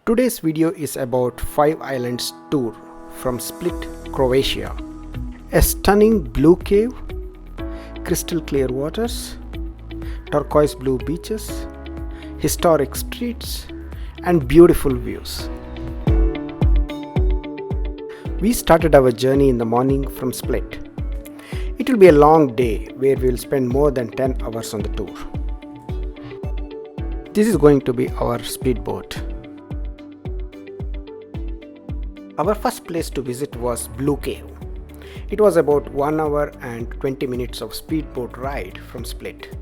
Today's video is about Five Islands tour from Split, Croatia. A stunning blue cave, crystal clear waters, turquoise blue beaches, historic streets, and beautiful views. We started our journey in the morning from Split. It will be a long day where we will spend more than 10 hours on the tour. This is going to be our speedboat. Our first place to visit was Blue Cave. It was about 1 hour and 20 minutes of speedboat ride from Split.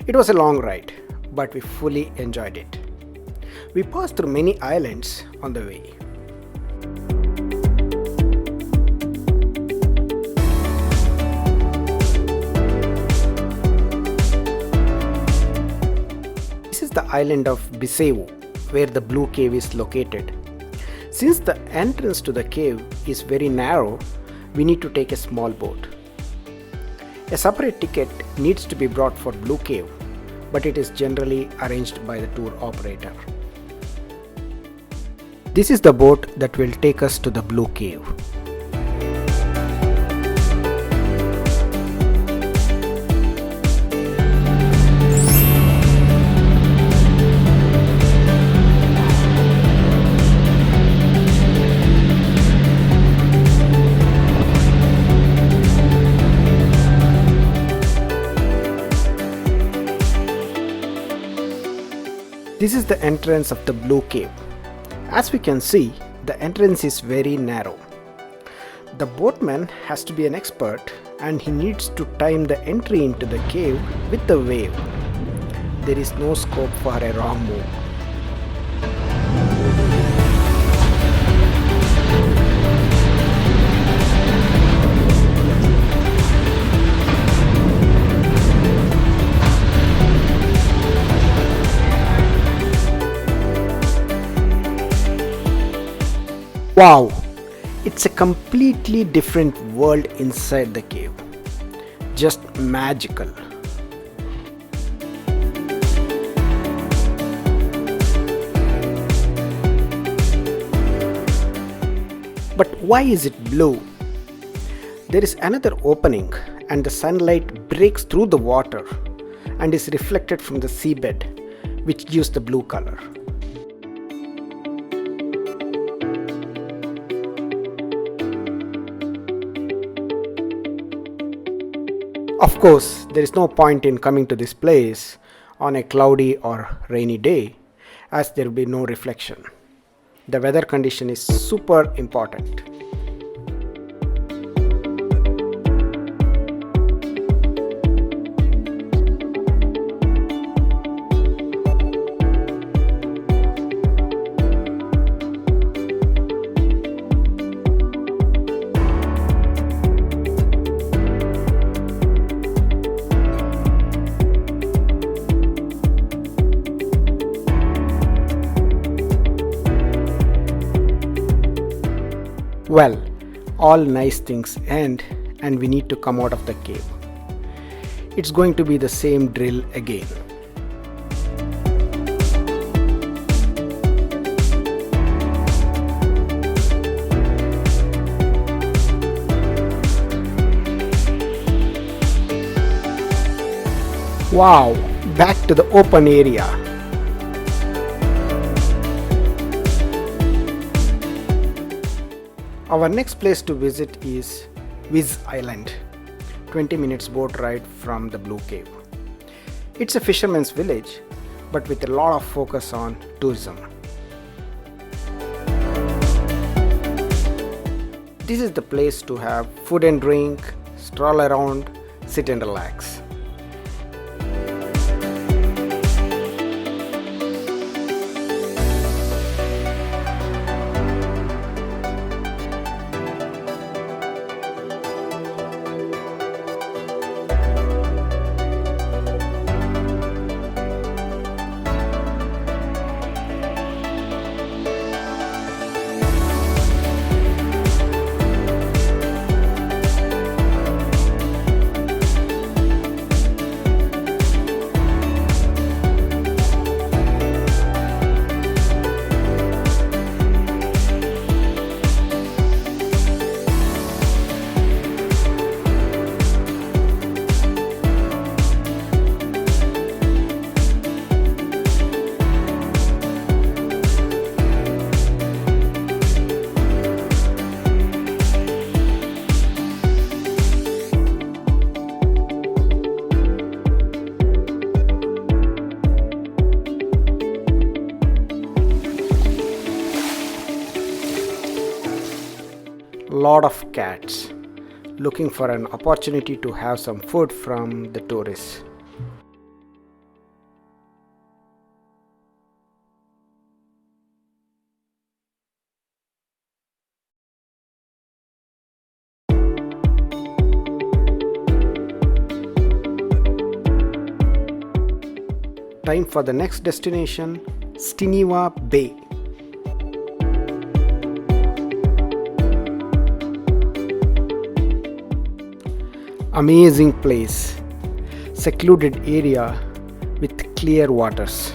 It was a long ride, but we fully enjoyed it. We passed through many islands on the way. This is the island of Vis Island, where the Blue Cave is located. Since the entrance to the cave is very narrow, we need to take a small boat. A separate ticket needs to be brought for Blue Cave, but it is generally arranged by the tour operator. This is the boat that will take us to the Blue Cave. This is the entrance of the Blue Cave. As we can see, the entrance is very narrow. The boatman has to be an expert and he needs to time the entry into the cave with the wave. There is no scope for a wrong move. Wow, it's a completely different world inside the cave. Just magical. But why is it blue? There is another opening and the sunlight breaks through the water and is reflected from the seabed, which gives the blue color. Of course, there is no point in coming to this place on a cloudy or rainy day, as there will be no reflection. The weather condition is super important. Well, all nice things end and we need to come out of the cave. It's going to be the same drill again. Wow, back to the open area. Our next place to visit is Vis Island, 20 minutes boat ride from the Blue Cave. It's a fisherman's village, but with a lot of focus on tourism. This is the place to have food and drink, stroll around, sit and relax. Lot of cats looking for an opportunity to have some food from the tourists. Time for the next destination, Stiniva Bay. Amazing place, secluded area with clear waters.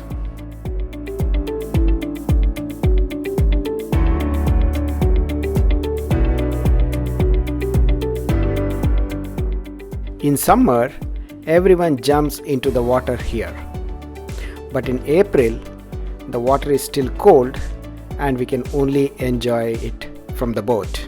In summer, everyone jumps into the water here. But in April, the water is still cold and we can only enjoy it from the boat.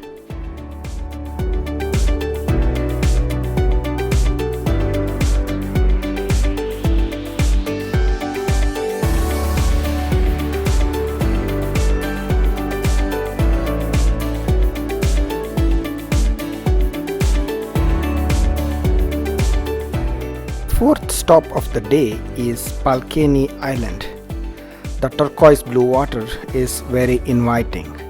Fourth stop of the day is Pakleni Island. The turquoise blue water is very inviting.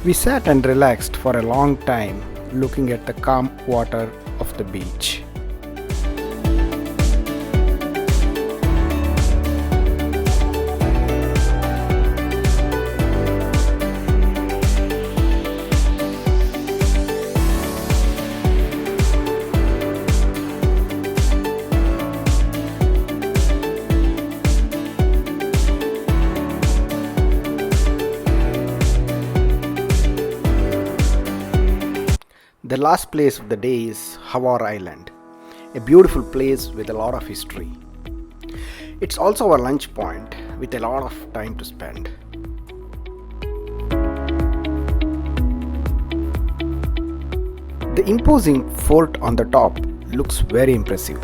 We sat and relaxed for a long time looking at the calm water of the beach. The last place of the day is Hvar Island, a beautiful place with a lot of history. It's also our lunch point with a lot of time to spend. The imposing fort on the top looks very impressive.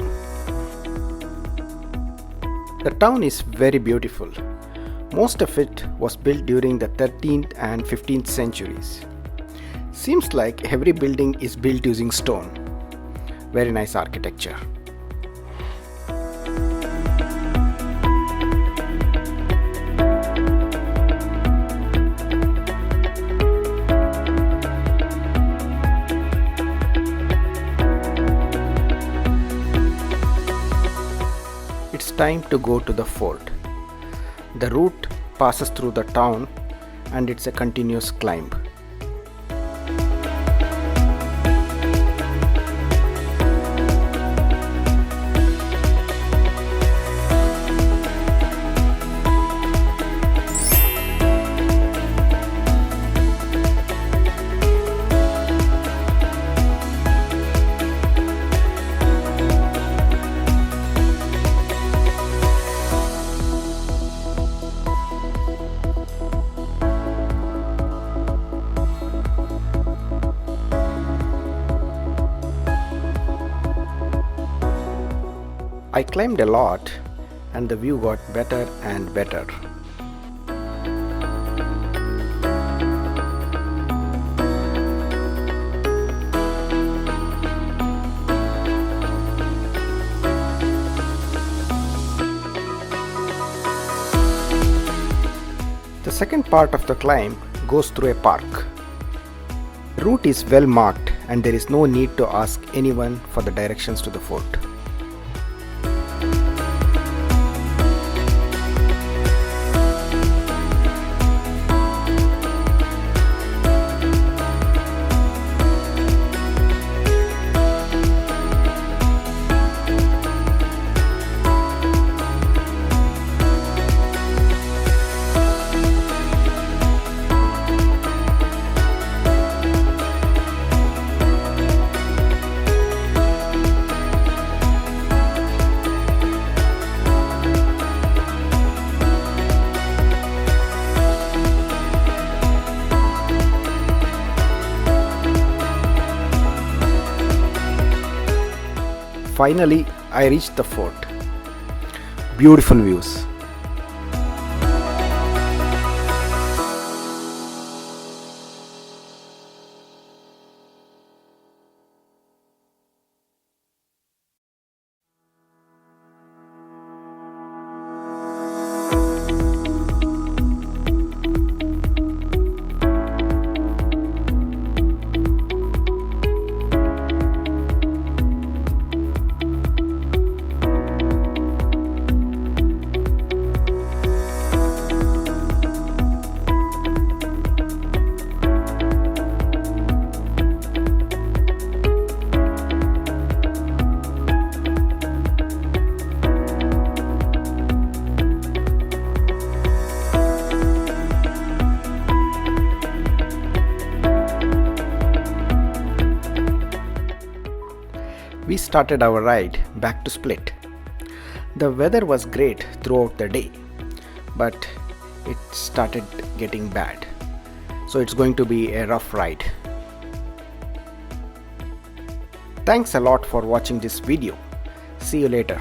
The town is very beautiful. Most of it was built during the 13th and 15th centuries. Seems like every building is built using stone. Very nice architecture. It's time to go to the fort. The route passes through the town and it's a continuous climb. I climbed a lot and the view got better and better. The second part of the climb goes through a park. The route is well marked and there is no need to ask anyone for the directions to the fort. Finally, I reached the fort. Beautiful views. We started our ride back to Split. The weather was great throughout the day, but it started getting bad. So it's going to be a rough ride. Thanks a lot for watching this video. See you later.